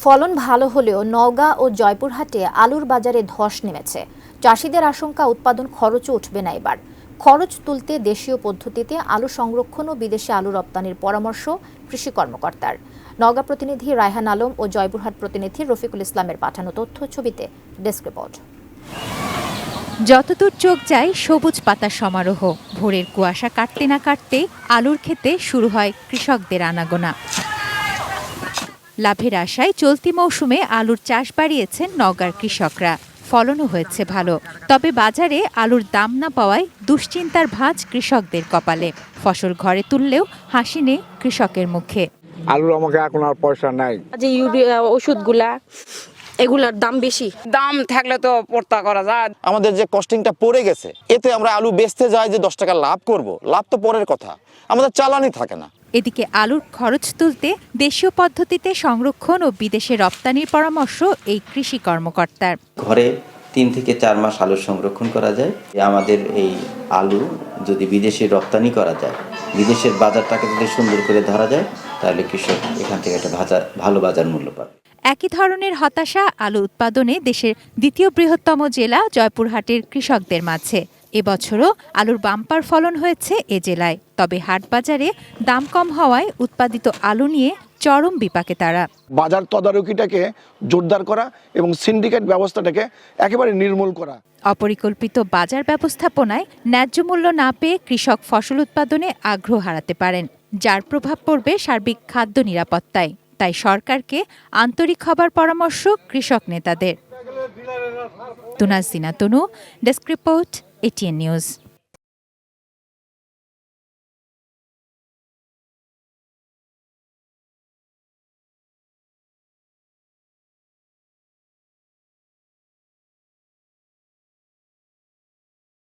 ফলন ভালো হলেও নওগাঁ ও জয়পুরহাটে আলুর বাজারে ধস নেমেছে। চাষিদের আশঙ্কা উৎপাদন খরচও উঠবে না এবার। খরচ তুলতে দেশীয় পদ্ধতিতে আলু সংরক্ষণ ও বিদেশে আলু রপ্তানির পরামর্শ কৃষি কর্মকর্তার। নওগাঁ প্রতিনিধি রায়হান আলম ও জয়পুরহাট প্রতিনিধি রফিকুল ইসলামের পাঠানো তথ্য ছবিতে ডেস্ক রিপোর্ট। যতদূর চোখ যায় সবুজ পাতার সমারোহ। ভোরের কুয়াশা কাটতে না কাটতেই আলুর ক্ষেতে শুরু হয় কৃষকদের আনাগোনা। লাভের আশায় চলতি মৌসুমে আলুর চাষ বাড়িয়েছেন নওগাঁর কৃষকরা। ফলনও হয়েছে ভালো, তবে বাজারে আলুর দাম না পাওয়ায় দুশ্চিন্তার ভাঁজ কৃষকদের কপালে। ফসল ঘরে তুললেও হাসি নেই কৃষকের মুখে। আলুর আমাকে এখন আর পয়সা নাই। যে ইউরিয়া ওষুধগুলা এগুলার দাম বেশি, দাম থাকলে তো পড়তা করা যায়। আমাদের যে কস্টিংটা পড়ে গেছে, এতে আমরা আলু বেচতে যাই যে 10 টাকা লাভ করব, লাভ তো পরের কথা, আমাদের চালানি থাকে না। এদিকে আলুর খরচ তুলতে দেশীয় পদ্ধতিতে সংরক্ষণ ও বিদেশে রপ্তানির পরামর্শ এই কৃষি কর্মকর্তার। ঘরে 3 থেকে 4 মাস আলু সংরক্ষণ করা যায়। আমাদের এই আলু যদি বিদেশে রপ্তানি করা যায়, বিদেশের বাজারটাকে যদি সুন্দর করে ধরা যায়, তাহলে কৃষক এখান থেকে একটা ভালো বাজার মূল্য পাবে। একই ধরনের হতাশা আলু উৎপাদনে দেশের দ্বিতীয় বৃহত্তম জেলা জয়পুরহাটের কৃষকদের মাঝে। এবছরও আলুর বাম্পার ফলন হয়েছে এ জেলায়, তবে হাট বাজারে দাম কম হওয়ায় উৎপাদিত আলু নিয়ে চরম বিপাকে তারা। বাজার তদারকিটাকে জোরদার করা এবং সিন্ডিকেট ব্যবস্থাটাকে একেবারে নির্মূল করা। অপরিকল্পিত বাজার ব্যবস্থাপনায় ন্যায্য মূল্য না পেয়ে কৃষক ফসল উৎপাদনে আগ্রহ হারাতে পারেন, যার প্রভাব পড়বে সার্বিক খাদ্য নিরাপত্তায়। তাই সরকারকে আন্তরিক হবার পরামর্শ কৃষক নেতাদের। তুনাজ দিনা তনু, ডেস্ক রিপোর্ট, এটিএন নিউজ।